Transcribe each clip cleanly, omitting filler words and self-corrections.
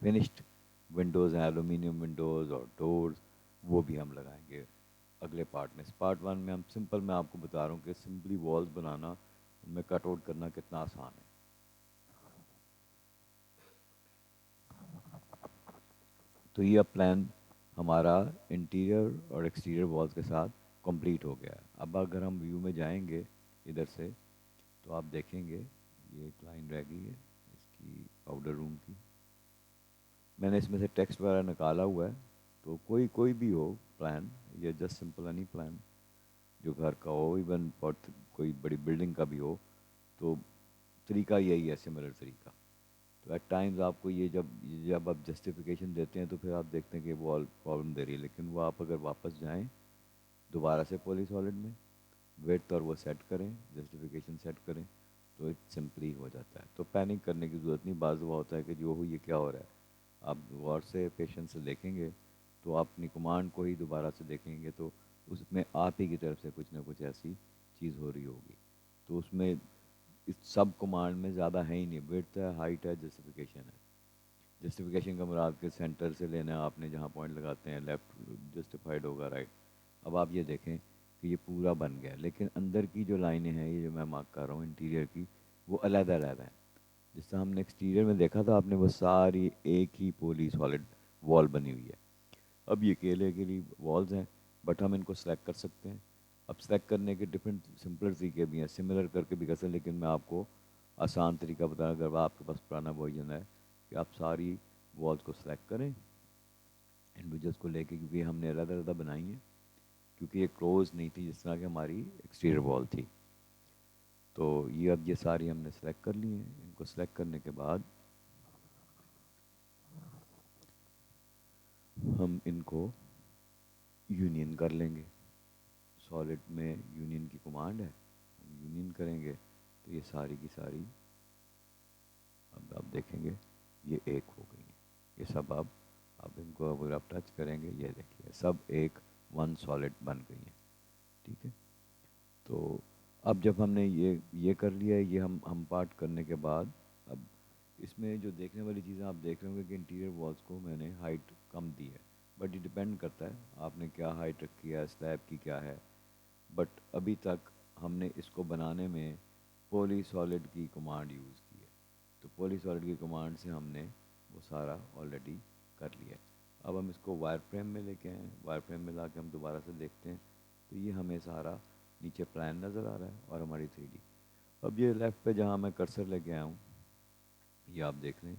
Finished Windows ہیں, aluminium Windows اور doors, وہ بھی ہم لگائیں گے اگلے پارٹ میں. اس پارٹ 1 میں ہم سمپل, میں آپ کو بتا رہا ہوں کہ سمپلی والز بنانا, ان میں کٹ آؤٹ کرنا کتنا آسان ہے. تو یہ اب پلان ہمارا انٹیریئر اور ایکسٹیریئر والز کے ساتھ کمپلیٹ ہو گیا ہے. اب اگر ہم ویو میں جائیں گے ادھر سے, تو آپ دیکھیں گے یہ ایک لائن رہ گئی ہے اس کی پاؤڈر روم کی. میں نے اس میں سے ٹیکسٹ وغیرہ نکالا ہوا ہے. تو کوئی بھی ہو پلان, یا جسٹ سمپل اینی پلان جو گھر کا ہو, ایون کوئی بڑی بلڈنگ کا بھی ہو, تو طریقہ یہی ہے, سملر طریقہ. تو ایٹ ٹائمز آپ کو یہ جب آپ جسٹیفیکیشن دیتے ہیں تو پھر آپ دیکھتے ہیں کہ وال پرابلم دے رہی ہے, لیکن وہ آپ اگر واپس جائیں دوبارہ سے پولی سالڈ میں ویٹ اور وہ سیٹ کریں, جسٹیفیکیشن سیٹ کریں, تو اٹ سمپلی ہو جاتا ہے. تو پینک کرنے کی ضرورت نہیں. بعض دفعہ ہوتا ہے کہ جو ہو یہ کیا ہو رہا ہے, آپ غور سے پیشنس سے دیکھیں گے تو آپ اپنی کمانڈ کو ہی دوبارہ سے دیکھیں گے تو اس میں آپ ہی کی طرف سے کچھ نہ کچھ ایسی چیز ہو رہی ہوگی. تو اس میں اس سب کمانڈ میں زیادہ ہے ہی نہیں, ویڈتھ ہے, ہائٹ ہے, جسٹیفیکیشن ہے. جسٹیفیکیشن کا مراد کے سینٹر سے لینا ہے آپ نے, جہاں پوائنٹ لگاتے ہیں لیفٹ جسٹیفائڈ ہوگا, رائٹ. اب آپ یہ دیکھیں کہ یہ پورا بن گیا, لیکن اندر کی جو لائنیں ہیں, یہ جو میں مارک کر رہا ہوں انٹیریئر کی, وہ علیحدہ علیحدہ ہیں. جس طرح ہم نے ایکسٹیریئر میں دیکھا تھا آپ نے, وہ ساری ایک ہی پولی سالڈ وال بنی ہوئی ہے. اب یہ کیلے کے لیے والز ہیں, بٹ ہم ان کو سلیکٹ کر سکتے ہیں. اب سلیکٹ کرنے کے ڈفرینٹ سمپلر طریقے بھی ہیں, سملر کر کے بھی کر سکتے ہیں, لیکن میں آپ کو آسان طریقہ بتایا. اگر آپ کے پاس پرانا ورژن ہے کہ آپ ساری والز کو سلیکٹ کریں انڈیویجلس کو لے کے, کیونکہ ہم نے علیحدہ علیحدہ بنائی ہیں, کیونکہ یہ کلوز نہیں تھی جس طرح کہ ہماری ایکسٹیریئر وال تھی. تو اب یہ ساری ہم نے سلیکٹ کر لی ہیں. ان کو سلیکٹ کرنے کے بعد ہم ان کو یونین کر لیں گے. سالڈ میں یونین کی کمانڈ ہے, ہم یونین کریں گے تو یہ ساری کی ساری اب آپ دیکھیں گے یہ ایک ہو گئی ہیں. یہ سب اب ان کو اگر آپ ٹچ کریں گے, یہ دیکھیے سب ایک ون سالڈ بن گئی ہیں. ٹھیک ہے. تو اب جب ہم نے یہ کر لیا ہے, یہ ہم پارٹ کرنے کے بعد, اب اس میں جو دیکھنے والی چیزیں آپ دیکھ رہے ہوں گے کہ انٹیریئر والس کو میں نے ہائٹ کم دی ہے, بٹ یہ ڈپینڈ کرتا ہے آپ نے کیا ہائٹ رکھی ہے, سلیب کی کیا ہے. بٹ ابھی تک ہم نے اس کو بنانے میں پولی سالڈ کی کمانڈ یوز کی ہے. تو پولی سالڈ کی کمانڈ سے ہم نے وہ سارا آلریڈی کر لیا ہے. اب ہم اس کو وائر فریم میں لے کے آئیں, وائر فریم میں لا کے ہم دوبارہ سے دیکھتے ہیں تو یہ ہمیں سارا نیچے پلان نظر آ رہا ہے اور ہماری 3D. اب یہ لیفٹ پہ جہاں میں کرسر لے کے آیا ہوں, یہ آپ دیکھ لیں,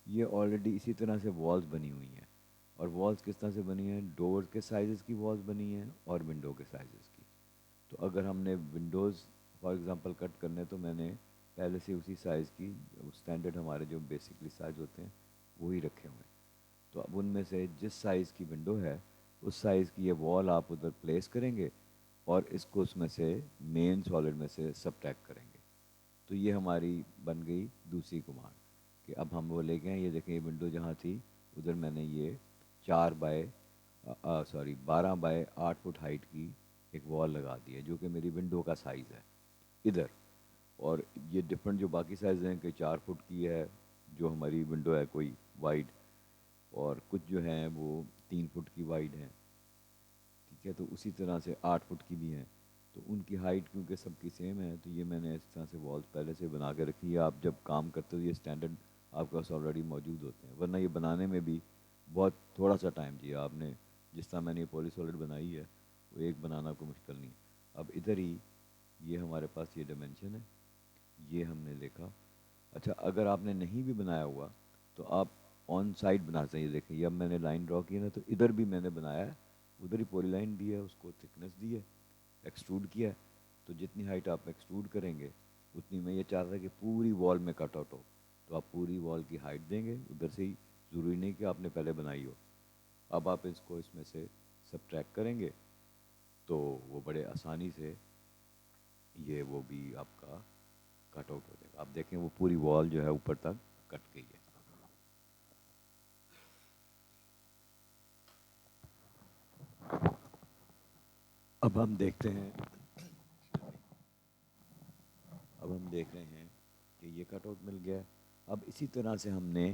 یہ آلریڈی اسی طرح سے والز بنی ہوئی ہیں. اور والز کس طرح سے بنی ہیں, ڈور کے سائزز کی والز بنی ہیں اور ونڈو کے سائزز کی. تو اگر ہم نے ونڈوز فار ایگزامپل کٹ کرنے, تو میں نے پہلے سے اسی سائز کی, اسٹینڈرڈ ہمارے جو بیسکلی سائز ہوتے ہیں وہی رکھے ہوئے ہیں. تو اب ان میں سے جس سائز کی ونڈو ہے اس سائز کی یہ وال آپ ادھر پلیس کریں گے اور اس کو اس میں سے مین سالڈ میں سے سبٹریکٹ کریں گے. تو یہ ہماری بن گئی دوسری کمانڈ کہ اب ہم وہ لے گئے ہیں. یہ دیکھیں یہ ونڈو جہاں تھی ادھر میں نے یہ 12 بائی 8 فٹ ہائٹ کی ایک وال لگا دی ہے, جو کہ میری ونڈو کا سائز ہے ادھر. اور یہ ڈفرینٹ جو باقی سائز ہیں کہ 4 فٹ کی ہے جو ہماری ونڈو ہے کوئی وائڈ, اور کچھ جو ہیں وہ 3 فٹ کی وائڈ ہیں. ٹھیک ہے. تو اسی طرح سے 8 فٹ کی بھی ہیں. تو ان کی ہائٹ کیونکہ سب کی سیم ہے, تو یہ میں نے اس طرح سے والز پہلے سے بنا کے رکھی ہے. آپ جب کام کرتے ہو یہ اسٹینڈرڈ آپ کے پاس آلریڈی موجود ہوتے ہیں, ورنہ یہ بنانے میں بھی بہت تھوڑا سا ٹائم چاہیے. آپ نے جس طرح میں نے یہ پولی سالڈ بنائی ہے وہ ایک بنانا کوئی مشکل نہیں. اب ادھر ہی یہ ہمارے پاس یہ ڈائمینشن ہے, یہ ہم نے دیکھا. اچھا, اگر آپ نے نہیں بھی بنایا ہوا تو آپ آن سائڈ بنا سکتے ہیں. یہ دیکھیں, یہ اب میں نے لائن ڈرا کی ہے نا, تو ادھر بھی میں نے بنایا ہے, ادھر ہی پولی لائن دی ہے, اس کو تھکنیس دی ہے, ایکسٹروڈ کیا ہے. تو جتنی ہائٹ آپ ایکسٹروڈ کریں گے اتنی, میں یہ چاہتا تھا کہ پوری وال میں کٹ آؤٹ ہو, تو آپ پوری وال کی ہائٹ دیں گے ادھر سے ہی, ضروری نہیں کہ آپ نے پہلے بنائی ہو. اب آپ اس کو اس میں سے سبٹریکٹ کریں گے تو وہ بڑے آسانی سے یہ وہ بھی آپ کا کٹ آؤٹ ہو جائے گا. آپ دیکھیں وہ پوری وال جو ہے اوپر تک کٹ گئی ہے. اب ہم دیکھتے ہیں, اب ہم دیکھ رہے ہیں کہ یہ کٹ آؤٹ مل گیا ہے. اب اسی طرح سے ہم نے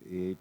A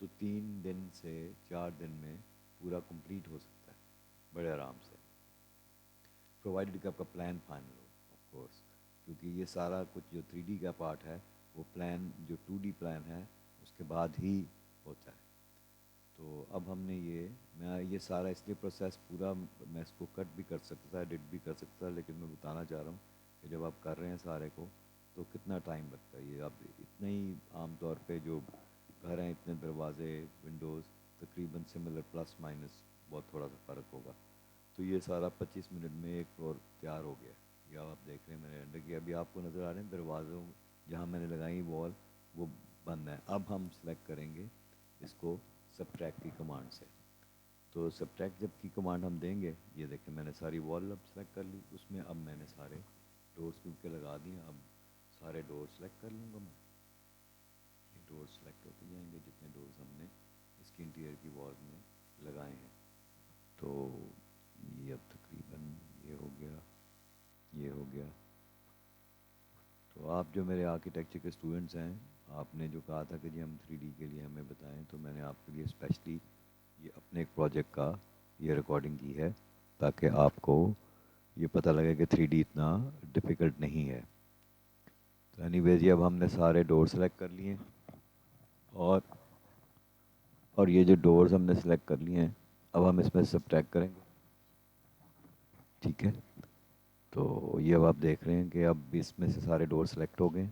تو 3 سے 4 دن میں پورا کمپلیٹ ہو سکتا ہے بڑے آرام سے، پرووائڈڈ کہ آپ کا plan final who of course, کیونکہ یہ سارا کچھ جو 3D کا پارٹ ہے وہ پلان جو 2D پلان ہے اس کے بعد ہی ہوتا ہے۔ تو اب ہم نے میں یہ سارا اس لیے پروسیس پورا میں اس کو کٹ بھی کر سکتا تھا، ایڈٹ بھی کر سکتا تھا، لیکن میں بتانا چاہ رہا ہوں کہ جب آپ کر رہے ہیں سارے کو تو کتنا ٹائم لگتا ہے۔ یہ اب اتنے ہی عام طور پہ جو گھر ہیں اتنے دروازے ونڈوز تقریباً سملر پلس مائنس بہت تھوڑا سا فرق ہوگا، تو یہ سارا 25 منٹ میں ایک فلور تیار ہو گیا۔ یہ آپ دیکھ رہے ہیں میں نے رینڈر کیا، ابھی آپ کو نظر آ رہے ہیں دروازوں جہاں میں نے لگائی وال وہ بند ہے۔ اب ہم سلیکٹ کریں گے اس کو سبٹریکٹ کی کمانڈ سے، تو سبٹریکٹ جب کی کمانڈ ہم دیں گے، یہ دیکھیں میں نے ساری وال اب سلیکٹ کر لی، اس میں اب میں نے سارے ڈورس کیونکہ لگا دیے، اب سارے ڈور سلیکٹ کر لوں گا میں، یہ ڈور سلیکٹ ہوتے جائیں گے جتنے ڈورز ہم نے اس کی انٹیریئر کی وال میں لگائے ہیں۔ تو یہ اب تقریباً یہ ہو گیا، یہ ہو گیا۔ تو آپ جو میرے آرکیٹیکچر کے اسٹوڈنٹس ہیں، آپ نے جو کہا تھا کہ جی ہم 3D کے لیے ہمیں بتائیں، تو میں نے آپ کے لیے اسپیشلی یہ اپنے ایک پروجیکٹ کا یہ ریکارڈنگ کی ہے تاکہ آپ کو یہ پتہ لگے کہ 3D اتنا ڈیفیکلٹ نہیں ہے۔ تو اینی ویز اب ہم نے سارے ڈور سلیکٹ کر لیے ہیں، اور یہ جو ڈورز ہم نے سلیکٹ کر لیے ہیں اب ہم اس میں سبٹریکٹ کریں گے، ٹھیک ہے۔ تو یہ اب آپ دیکھ رہے ہیں کہ اب اس میں سے سارے ڈور سلیکٹ ہو گئے،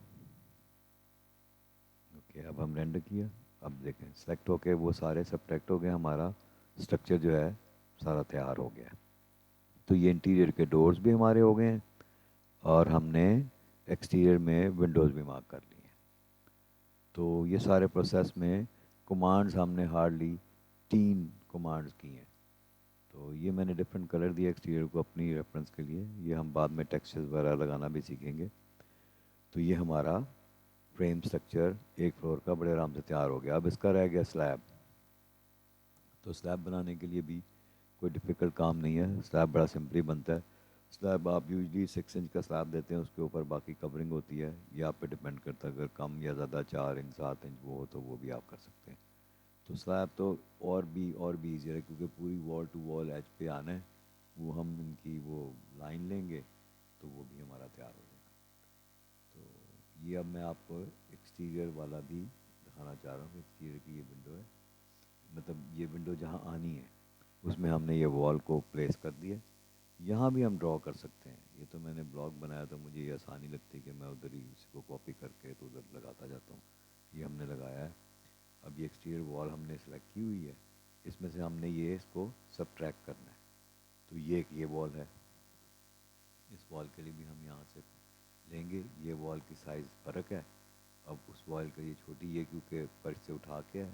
اوکے اب ہم رینڈر کیا، اب دیکھیں سلیکٹ ہو کے وہ سارے سبٹریکٹ ہو گئے، ہمارا اسٹرکچر جو ہے سارا تیار ہو گیا۔ تو یہ انٹیریئر کے ڈورز بھی ہمارے ہو گئے ہیں اور ہم نے ایکسٹیریئر میں ونڈوز بھی مارک کر لی ہیں۔ تو یہ سارے پروسیس میں کمانڈز ہم نے ہارڈلی 3 کمانڈز کی ہیں۔ تو یہ میں نے ڈفرینٹ کلر دیا ایکسٹیریئر کو اپنی ریفرنس کے لیے، یہ ہم بعد میں ٹیکسچرز وغیرہ لگانا بھی سیکھیں گے۔ تو یہ ہمارا فریم سٹرکچر ایک فلور کا بڑے آرام سے تیار ہو گیا۔ اب اس کا رہ گیا سلیب، تو سلیب بنانے کے لیے بھی کوئی ڈیفیکلٹ کام نہیں ہے، سلیب بڑا سمپلی بنتا ہے۔ سلیب آپ یوزلی 6 انچ کا سلیب دیتے ہیں، اس کے اوپر باقی کورنگ ہوتی ہے، یہ آپ پہ ڈپینڈ کرتا ہے، اگر کم یا زیادہ 4 انچ 7 انچ وہ ہو تو وہ بھی آپ کر سکتے ہیں۔ تو سلیب تو اور بھی ایزی ہے کیونکہ پوری وال ٹو وال ایج پہ آنا ہے، وہ ہم ان کی وہ لائن لیں گے تو وہ بھی ہمارا تیار ہو جائے گا۔ تو یہ اب میں آپ کو ایکسٹیریئر والا بھی دکھانا چاہ رہا ہوں کہ ایکسٹیریئر کی یہ ونڈو ہے، مطلب یہ ونڈو جہاں آنی ہے اس میں ہم نے یہ وال کو پلیس کر دیا۔ یہاں بھی ہم ڈرا کر سکتے ہیں، یہ تو میں نے بلاک بنایا تو مجھے یہ آسانی لگتی ہے کہ میں ادھر ہی اس کو کاپی کر کے تو ادھر لگاتا جاتا ہوں، یہ ہم نے لگایا ہے۔ اب یہ ایکسٹیریئر وال ہم نے سلیکٹ کی ہوئی ہے، اس میں سے ہم نے یہ اس کو سبٹریکٹ کرنا ہے۔ تو یہ وال ہے، اس وال کے لیے بھی ہم یہاں سے لیں گے، یہ وال کی سائز فرق ہے، اب اس وال کا یہ چھوٹی ہے کیونکہ فرش سے اٹھا کے ہے،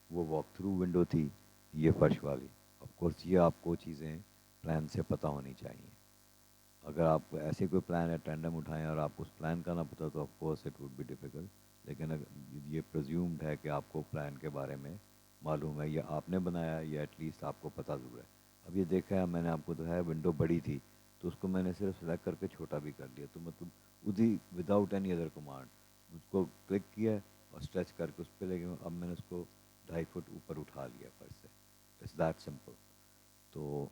وہ واک تھرو ونڈو تھی، یہ فرش والی۔ آف کورس یہ آپ کو چیزیں پلان سے پتہ ہونی چاہیے، اگر آپ ایسے کوئی پلان ہے ٹینڈم اٹھائیں اور آپ کو اس پلان کا نہ پتہ تو of course it would be difficult, لیکن اگر یہ پرزیومڈ ہے کہ آپ کو پلان کے بارے میں معلوم ہے یا آپ نے بنایا ہے یا ایٹ لیسٹ آپ کو پتہ ضرور ہے۔ اب یہ دیکھا ہے میں نے آپ کو تو ہے ونڈو بڑی تھی تو اس کو میں نے صرف سلیکٹ کر کے چھوٹا بھی کر لیا، تو مطلب ادھی وداؤٹ اینی ادر کمانڈ اس کو کلک کیا اور اسٹریچ کر کے اس پہ لے گئے، اب میں نے اس کو 2.5 فٹ اوپر اٹھا لیا فرش سے، اٹس دیٹ سمپل۔ تو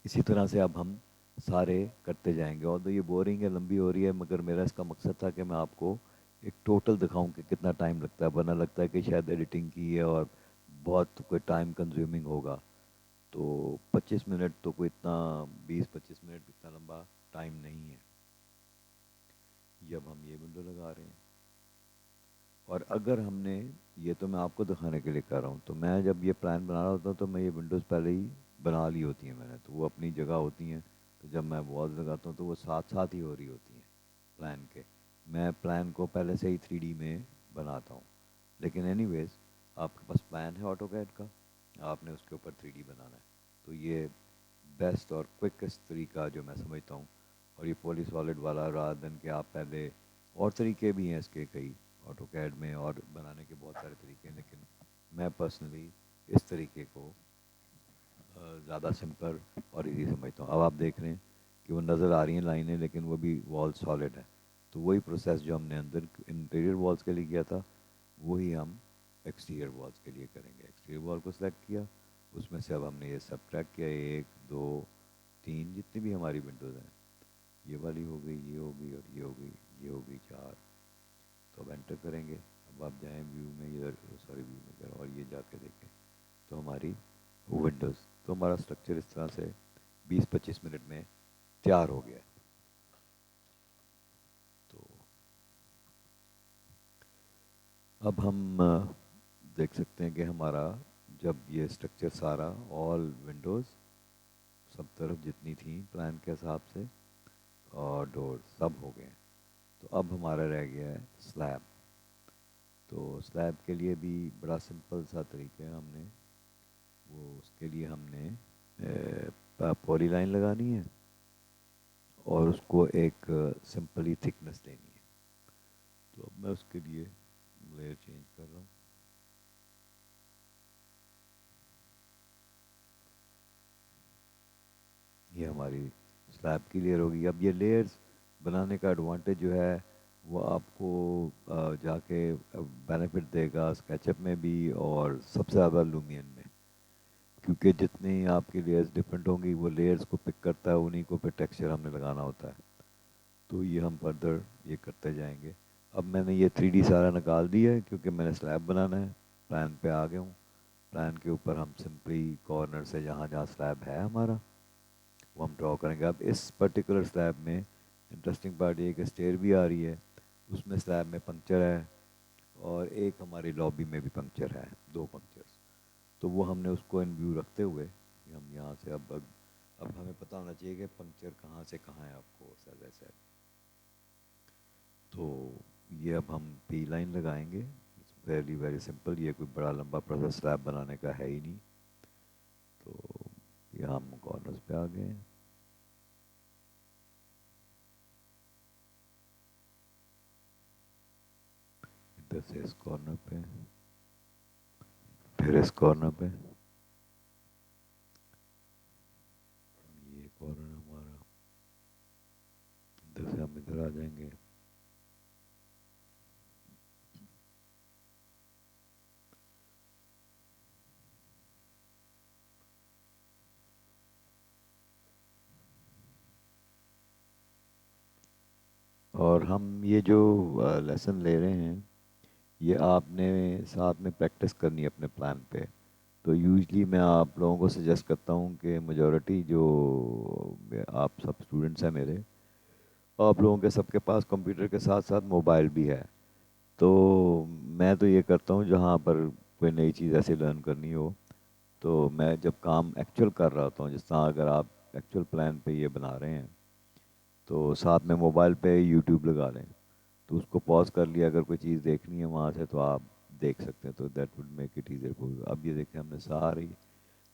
اسی طرح سے اب ہم سارے کرتے جائیں گے، اور تو یہ بورنگ ہے لمبی ہو رہی ہے، مگر میرا اس کا مقصد تھا کہ میں آپ کو ایک ٹوٹل دکھاؤں کہ کتنا ٹائم لگتا ہے، ورنہ لگتا ہے کہ شاید ایڈیٹنگ کی ہے اور بہت کوئی ٹائم کنزیومنگ ہوگا۔ تو 25 منٹ تو کوئی اتنا 20-25 منٹ اتنا لمبا ٹائم نہیں ہے۔ یہ اب ہم یہ ونڈو لگا رہے ہیں، اور اگر ہم نے یہ تو میں آپ کو دکھانے کے لیے کر رہا ہوں، تو میں جب یہ پلان بنا رہا ہوتا ہوں تو میں یہ ونڈوز پہلے ہی بنا لی ہوتی ہیں میں نے، تو وہ اپنی جگہ ہوتی ہیں، تو جب میں والز لگاتا ہوں تو وہ ساتھ ساتھ ہی ہو رہی ہوتی ہیں پلان کے، میں پلان کو پہلے سے ہی 3D میں بناتا ہوں۔ لیکن اینی ویز آپ کے پاس پلان ہے آٹو کیڈ کا، آپ نے اس کے اوپر 3D بنانا ہے، تو یہ بیسٹ اور کوئکسٹ طریقہ جو میں سمجھتا ہوں، اور یہ پولی سالڈ والا رادر دین کہ آپ پہلے، اور طریقے بھی ہیں اس کے کئی آٹو کیڈ میں اور بنانے کے بہت سارے طریقے ہیں، لیکن میں پرسنلی اس طریقے کو زیادہ سمپل اور ایزی سمجھتا ہوں۔ اب آپ دیکھ رہے ہیں کہ وہ نظر آ رہی ہیں لائنیں لیکن وہ بھی وال سالڈ ہے، تو وہی پروسیس جو ہم نے اندر انٹیریئر والز کے لیے کیا تھا وہی ہم ایکسٹیریئر والس کے لیے کریں گے. ایکسٹیریئر وال کو سلیکٹ کیا, اس میں سے اب ہم نے یہ سب ٹریک کیا, 1 2 3 جتنی بھی ہماری ونڈوز ہیں, یہ والی ہو گئی, یہ ہو گئی, اور یہ ہو گئی, یہ ہو گئی 4. تو اب انٹر کریں گے. اب آپ جائیں ویو میں, ادھر سوری ویو میں کریں اور یہ جا کے دیکھیں تو ہماری ونڈوز, تو ہمارا اسٹرکچر اس طرح سے 20 25 منٹ میں تیار ہو گیا. تو اب ہم دیکھ سکتے ہیں کہ ہمارا جب یہ اسٹرکچر سارا آل ونڈوز سب طرف جتنی تھیں پلان کے حساب سے اور ڈور سب ہو گئے ہیں. تو اب ہمارا رہ گیا ہے سلیب. تو سلیب کے لیے بھی بڑا سمپل سا طریقہ ہے. ہم نے وہ اس کے لیے ہم نے پولی لائن لگانی ہے اور اس کو ایک سمپلی تھکنس دینی ہے. تو اب میں اس کے لیے لیئر چینج کر رہا ہوں. یہ ہماری سلیب کی لیئر ہوگی. اب یہ لیئرز بنانے کا ایڈوانٹیج جو ہے وہ آپ کو جا کے بینیفٹ دے گا اسکیچ اپ میں بھی اور سب سے زیادہ لومین میں, کیونکہ جتنی آپ کی لیئرز ڈفرینٹ ہوں گی وہ لیئرز کو پک کرتا ہے, انہیں کو پھر ٹیکسچر ہم نے لگانا ہوتا ہے. تو یہ ہم فردر یہ کرتے جائیں گے. اب میں نے یہ 3D سارا نکال دیا ہے کیونکہ میں نے سلیب بنانا ہے. پلان پہ آ گیا ہوں. پلان کے اوپر ہم سمپلی کارنر سے جہاں جہاں سلیب ہے ہمارا وہ ہم ڈرا کریں گے. اب اس پرٹیکولر سلیب میں انٹرسٹنگ پارٹ یہ کہ اسٹیئر بھی آ رہی ہے, اس میں سلیب میں پنکچر ہے اور ایک ہماری لابی میں بھی پنکچر ہے, 2 پنکچرز. تو وہ ہم نے اس کو ان ویو رکھتے ہوئے ہم یہاں سے اب ہمیں پتہ ہونا چاہیے کہ پنکچر کہاں سے کہاں ہے آپ کو ایسا. تو یہ اب ہم پی لائن لگائیں گے. ویری ویری سمپل, یہ کوئی بڑا لمبا پروسیس سلیب بنانے کا ہے ہی نہیں. تو یہاں ہم کارنرز پہ آ گئے ہیں. ادھر سے اس کارنر پہ, پھر اس کارنر پہ, یہ کارنر ہمارا, ادھر سے ہم ادھر آ جائیں گے. اور ہم یہ جو لیسن لے رہے ہیں یہ آپ نے ساتھ میں پریکٹس کرنی ہے اپنے پلان پہ. تو یوزلی میں آپ لوگوں کو سجیسٹ کرتا ہوں کہ میجورٹی جو آپ سب اسٹوڈنٹس ہیں میرے, آپ لوگوں کے سب کے پاس کمپیوٹر کے ساتھ ساتھ موبائل بھی ہے. تو میں تو یہ کرتا ہوں جہاں پر کوئی نئی چیز ایسے لرن کرنی ہو تو میں جب کام ایکچوئل کر رہا ہوتا ہوں, جس طرح اگر آپ ایکچوئل پلان پہ یہ بنا رہے ہیں تو ساتھ میں موبائل پہ یوٹیوب لگا لیں. تو اس کو پاز کر لیا, اگر کوئی چیز دیکھنی ہے وہاں سے تو آپ دیکھ سکتے ہیں. تو that would make it easier for you. اب یہ دیکھیں ہم نے ساری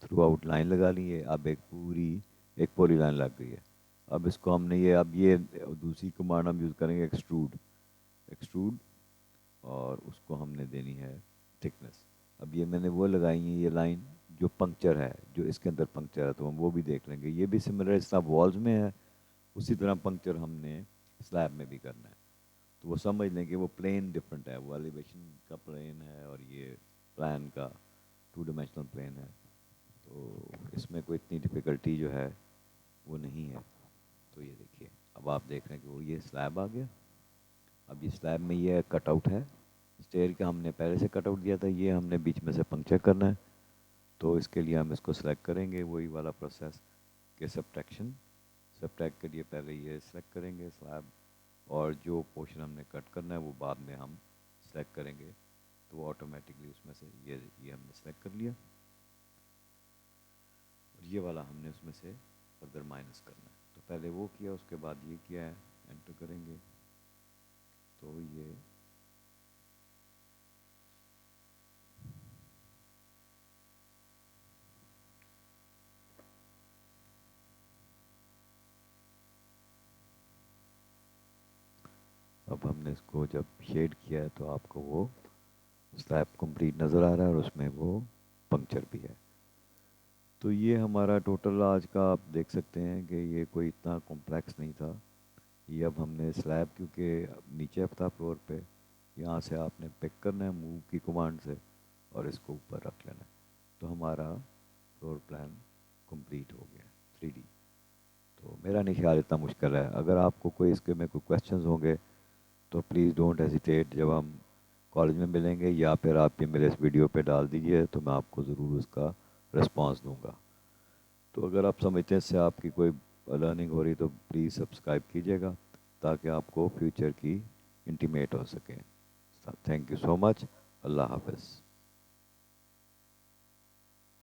تھرو آؤٹ لائن لگا لی ہے. اب ایک پولی لائن لگ گئی ہے. اب اس کو ہم نے یہ دوسری کمانڈ ہم یوز کریں گے ایکسٹروڈ اور اس کو ہم نے دینی ہے تھکنس. اب یہ میں نے وہ لگائی ہیں یہ لائن جو پنکچر ہے, جو اس کے اندر پنکچر ہے, تو ہم وہ بھی دیکھ لیں گے. یہ بھی سملر اس طرح والز میں ہے, اسی طرح پنکچر ہم نے سلیب میں بھی کرنا ہے. تو وہ سمجھ لیں کہ وہ پلین ڈفرینٹ ہے, وہ ایلیویشن کا پلین ہے اور یہ پلان کا 2 ڈائمینشنل پلین ہے. تو اس میں کوئی اتنی ڈفیکلٹی جو ہے وہ نہیں ہے. تو یہ دیکھیے اب آپ دیکھ رہے ہیں کہ وہ یہ سلیب آ گیا. اب یہ سلیب میں یہ کٹ آؤٹ ہے اسٹیئر کا, ہم نے پہلے سے کٹ آؤٹ دیا تھا, یہ ہم نے بیچ میں سے پنکچر کرنا ہے. تو اس کے لیے ہم اس کو سلیکٹ کریں گے, وہی والا پروسیس کہ سبٹریکٹ کے لیے پہلے یہ سلیکٹ کریں گے سلیب, اور جو پورشن ہم نے کٹ کرنا ہے وہ بعد میں ہم سلیکٹ کریں گے. تو وہ آٹومیٹکلی اس میں سے یہ ہم نے سلیکٹ کر لیا, اور یہ والا ہم نے اس میں سے فردر مائنس کرنا ہے. تو پہلے وہ کیا, اس کے بعد یہ کیا ہے, انٹر کریں گے. تو یہ اب ہم نے اس کو جب شیڈ کیا ہے تو آپ کو وہ سلیب کمپلیٹ نظر آ رہا ہے اور اس میں وہ پنکچر بھی ہے. تو یہ ہمارا ٹوٹل آج کا آپ دیکھ سکتے ہیں کہ یہ کوئی اتنا کمپلیکس نہیں تھا. یہ اب ہم نے سلیب کیونکہ نیچے تھا فلور پہ, یہاں سے آپ نے پک کرنا ہے موو کی کمانڈ سے, اور اس کو اوپر رکھ لینا ہے. تو ہمارا فلور پلان کمپلیٹ ہو گیا 3D. تو میرا نہیں خیال اتنا مشکل ہے. اگر آپ کو کوئی اس کے میں کوئی کویشچنز ہوں گے تو پلیز ڈونٹ ہیزیٹیٹ. جب ہم کالج میں ملیں گے یا پھر آپ یہ میرے اس ویڈیو پہ ڈال دیجئے تو میں آپ کو ضرور اس کا رسپانس دوں گا. تو اگر آپ سمجھتے ہیں اس سے آپ کی کوئی لرننگ ہو رہی تو پلیز سبسکرائب کیجیے گا تاکہ آپ کو فیوچر کی انٹیمیٹ ہو سکے. تھینک یو سو مچ. اللہ حافظ.